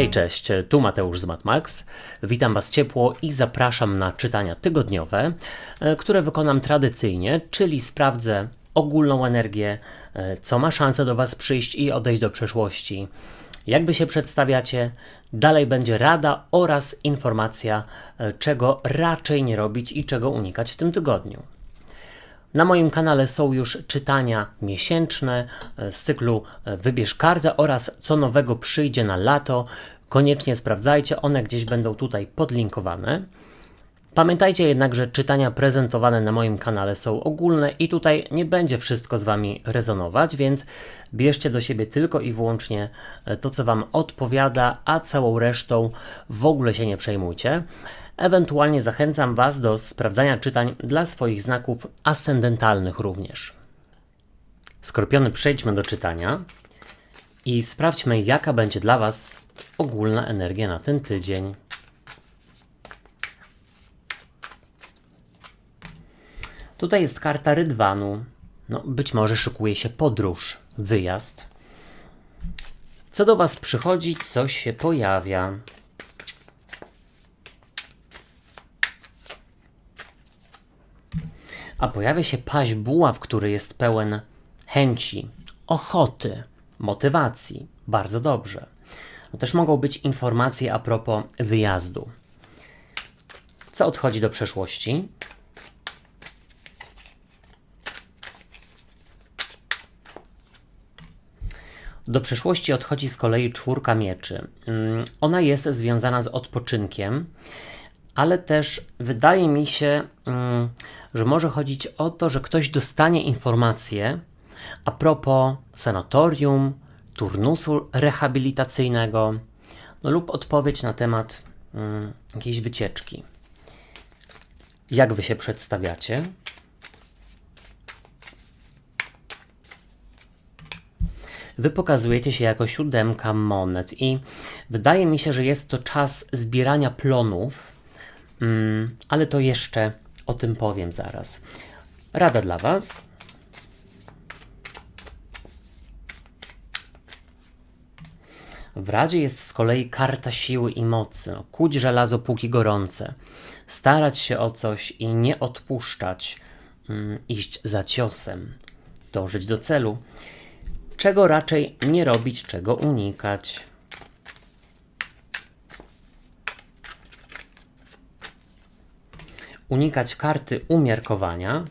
Hej, cześć, tu Mateusz z MatMax. Witam Was ciepło i zapraszam na czytania tygodniowe, które wykonam tradycyjnie, czyli sprawdzę ogólną energię, co ma szansę do Was przyjść i odejść do przeszłości. Jak Wy się przedstawiacie, dalej będzie rada oraz informacja, czego raczej nie robić i czego unikać w tym tygodniu. Na moim kanale są już czytania miesięczne z cyklu Wybierz kartę oraz co nowego przyjdzie na lato. Koniecznie sprawdzajcie, one gdzieś będą tutaj podlinkowane. Pamiętajcie jednak, że czytania prezentowane na moim kanale są ogólne i tutaj nie będzie wszystko z Wami rezonować, więc bierzcie do siebie tylko i wyłącznie to, co Wam odpowiada, a całą resztą w ogóle się nie przejmujcie. Ewentualnie zachęcam Was do sprawdzania czytań dla swoich znaków ascendentalnych również. Skorpiony, przejdźmy do czytania i sprawdźmy, jaka będzie dla Was ogólna energia na ten tydzień. Tutaj jest karta rydwanu. Być może szykuje się podróż, wyjazd. Co do Was przychodzi, coś się pojawia. A pojawia się paź buław, który jest pełen chęci, ochoty, motywacji. Bardzo dobrze. Też mogą być informacje a propos wyjazdu. Co odchodzi do przeszłości? Do przeszłości odchodzi z kolei czwórka mieczy. Ona jest związana z odpoczynkiem, ale też wydaje mi się, że może chodzić o to, że ktoś dostanie informację a propos sanatorium, turnusu rehabilitacyjnego, lub odpowiedź na temat jakiejś wycieczki. Jak Wy się przedstawiacie? Wy pokazujecie się jako 7 monet i wydaje mi się, że jest to czas zbierania plonów, ale to jeszcze o tym powiem zaraz. Rada dla Was. W Radzie jest z kolei karta siły i mocy. Kuć żelazo póki gorące. Starać się o coś i nie odpuszczać. Iść za ciosem. Dążyć do celu. Czego raczej nie robić, czego unikać. Unikać karty umiarkowania,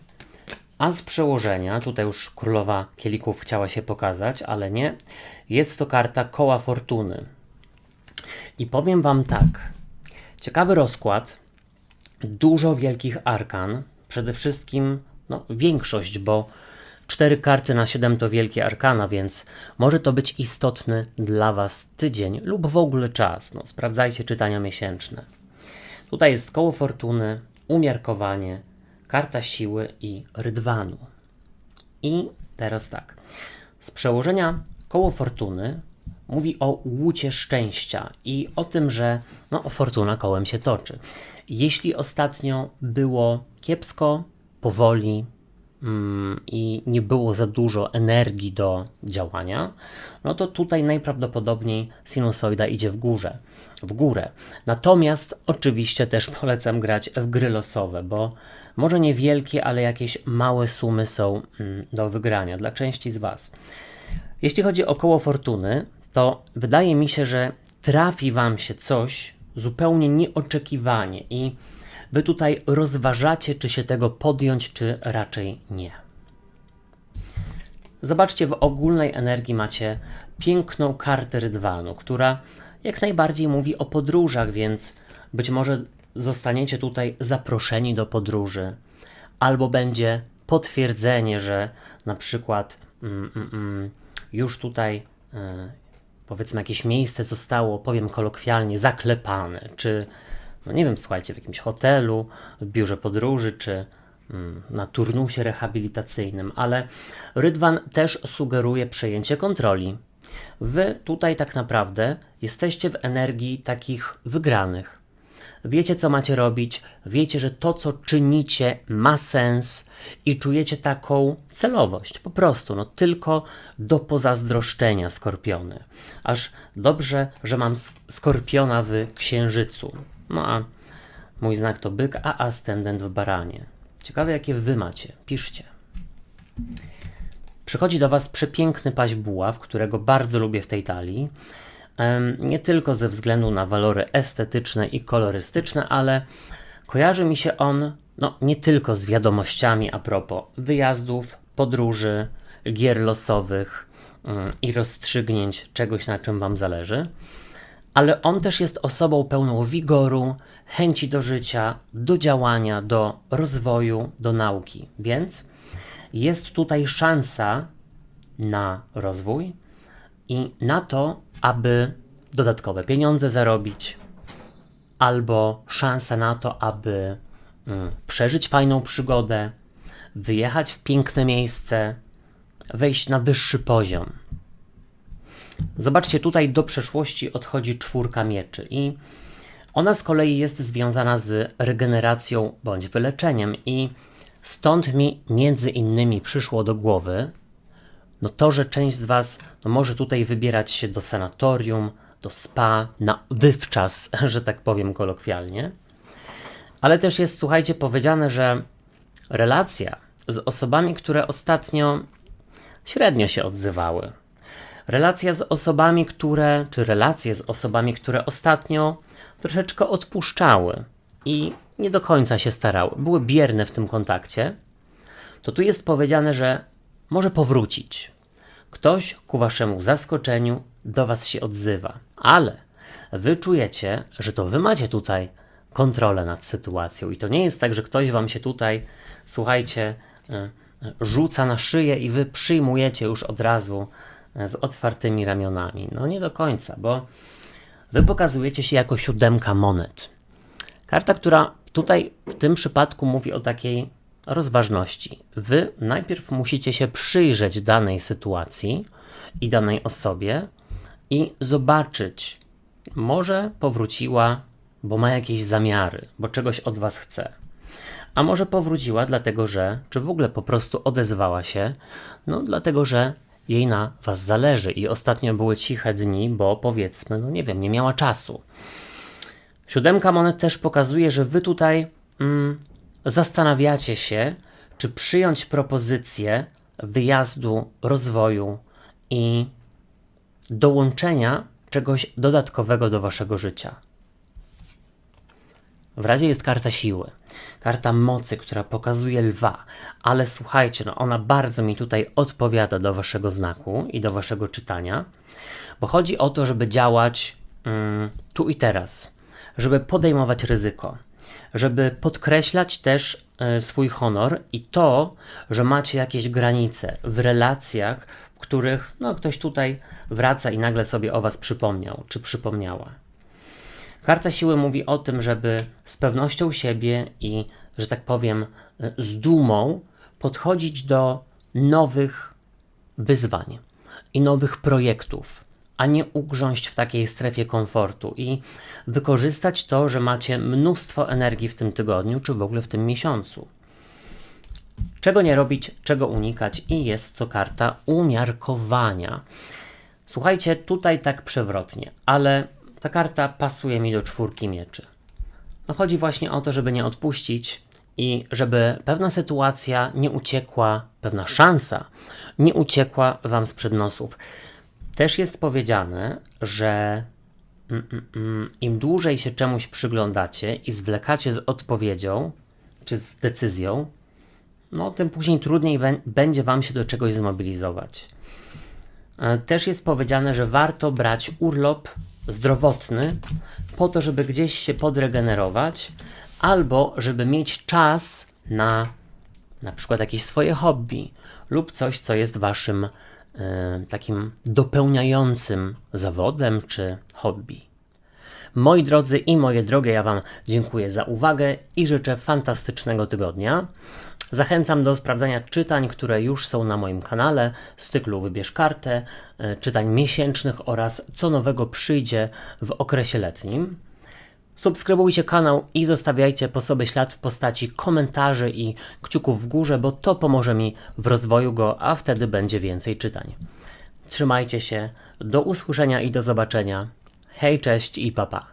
a z przełożenia, tutaj już królowa kielichów chciała się pokazać, ale nie, jest to karta koła fortuny. I powiem Wam tak, ciekawy rozkład, dużo wielkich arkan, przede wszystkim większość, bo 4 karty na 7 to wielkie arkana, więc może to być istotny dla Was tydzień lub w ogóle czas. Sprawdzajcie czytania miesięczne. Tutaj jest koło fortuny, umiarkowanie, karta siły i rydwanu. I teraz tak. Z przełożenia koło fortuny mówi o łucie szczęścia i o tym, że fortuna kołem się toczy. Jeśli ostatnio było kiepsko, powoli i nie było za dużo energii do działania, to tutaj najprawdopodobniej sinusoida idzie w górę. Natomiast oczywiście też polecam grać w gry losowe, bo może niewielkie, ale jakieś małe sumy są do wygrania dla części z Was. Jeśli chodzi o koło fortuny, to wydaje mi się, że trafi Wam się coś zupełnie nieoczekiwanie i Wy tutaj rozważacie, czy się tego podjąć, czy raczej nie. Zobaczcie, w ogólnej energii macie piękną kartę rydwanu, która jak najbardziej mówi o podróżach, więc być może zostaniecie tutaj zaproszeni do podróży, albo będzie potwierdzenie, że na przykład już tutaj powiedzmy jakieś miejsce zostało, powiem kolokwialnie, zaklepane, czy nie wiem, słuchajcie, w jakimś hotelu, w biurze podróży, czy na turnusie rehabilitacyjnym, ale rydwan też sugeruje przejęcie kontroli. Wy tutaj tak naprawdę jesteście w energii takich wygranych. wiecie, co macie robić, wiecie, że to, co czynicie, ma sens i czujecie taką celowość, po prostu, no tylko do pozazdroszczenia, skorpiony. Aż dobrze, że mam skorpiona w Księżycu. No a mój znak to byk, a ascendent w baranie. Ciekawe, jakie wy macie. Piszcie. Przychodzi do was przepiękny paź buław, którego bardzo lubię w tej talii. Nie tylko ze względu na walory estetyczne i kolorystyczne, ale kojarzy mi się on nie tylko z wiadomościami a propos wyjazdów, podróży, gier losowych i rozstrzygnięć czegoś, na czym wam zależy, ale on też jest osobą pełną wigoru, chęci do życia, do działania, do rozwoju, do nauki. Więc jest tutaj szansa na rozwój i na to, aby dodatkowe pieniądze zarobić, albo szansa na to, aby przeżyć fajną przygodę, wyjechać w piękne miejsce, wejść na wyższy poziom. Zobaczcie, tutaj do przeszłości odchodzi 4 mieczy i ona z kolei jest związana z regeneracją bądź wyleczeniem i stąd mi między innymi przyszło do głowy to, że część z was może tutaj wybierać się do sanatorium, do spa, na wywczas, że tak powiem kolokwialnie. Ale też jest, słuchajcie, powiedziane, że relacja z osobami, które ostatnio średnio się odzywały, relacje z osobami, które ostatnio troszeczkę odpuszczały i nie do końca się starały, były bierne w tym kontakcie, to tu jest powiedziane, że może powrócić. Ktoś ku waszemu zaskoczeniu do was się odzywa, ale wy czujecie, że to wy macie tutaj kontrolę nad sytuacją i to nie jest tak, że ktoś wam się tutaj, słuchajcie, rzuca na szyję i wy przyjmujecie już od razu z otwartymi ramionami. No nie do końca, bo wy pokazujecie się jako 7 monet. Karta, która tutaj w tym przypadku mówi o takiej rozważności. Wy najpierw musicie się przyjrzeć danej sytuacji i danej osobie i zobaczyć, może powróciła, bo ma jakieś zamiary, bo czegoś od was chce. A może powróciła dlatego, że, czy w ogóle po prostu odezwała się, dlatego, że jej na was zależy i ostatnio były ciche dni, bo powiedzmy, nie wiem, nie miała czasu. 7 monet też pokazuje, że wy tutaj zastanawiacie się, czy przyjąć propozycję wyjazdu, rozwoju i dołączenia czegoś dodatkowego do waszego życia. W razie jest karta siły, karta mocy, która pokazuje lwa, ale słuchajcie, ona bardzo mi tutaj odpowiada do waszego znaku i do waszego czytania, bo chodzi o to, żeby działać tu i teraz, żeby podejmować ryzyko, żeby podkreślać też swój honor i to, że macie jakieś granice w relacjach, w których ktoś tutaj wraca i nagle sobie o was przypomniał, czy przypomniała. Karta siły mówi o tym, żeby z pewnością siebie i, że tak powiem, z dumą podchodzić do nowych wyzwań i nowych projektów, a nie ugrząść w takiej strefie komfortu i wykorzystać to, że macie mnóstwo energii w tym tygodniu, czy w ogóle w tym miesiącu. Czego nie robić, czego unikać i jest to karta umiarkowania. Słuchajcie, tutaj tak przewrotnie, ale ta karta pasuje mi do 4 mieczy. Chodzi właśnie o to, żeby nie odpuścić i żeby pewna sytuacja nie uciekła, pewna szansa nie uciekła wam sprzed nosów. Też jest powiedziane, że im dłużej się czemuś przyglądacie i zwlekacie z odpowiedzią, czy z decyzją, tym później trudniej będzie wam się do czegoś zmobilizować. Też jest powiedziane, że warto brać urlop zdrowotny po to, żeby gdzieś się podregenerować albo żeby mieć czas na przykład jakieś swoje hobby lub coś, co jest waszym takim dopełniającym zawodem czy hobby. Moi drodzy i moje drogie, ja wam dziękuję za uwagę i życzę fantastycznego tygodnia. Zachęcam do sprawdzania czytań, które już są na moim kanale z cyklu Wybierz kartę, czytań miesięcznych oraz co nowego przyjdzie w okresie letnim. Subskrybujcie kanał i zostawiajcie po sobie ślad w postaci komentarzy i kciuków w górze, bo to pomoże mi w rozwoju go, a wtedy będzie więcej czytań. Trzymajcie się, do usłyszenia i do zobaczenia. Hej, cześć i pa pa.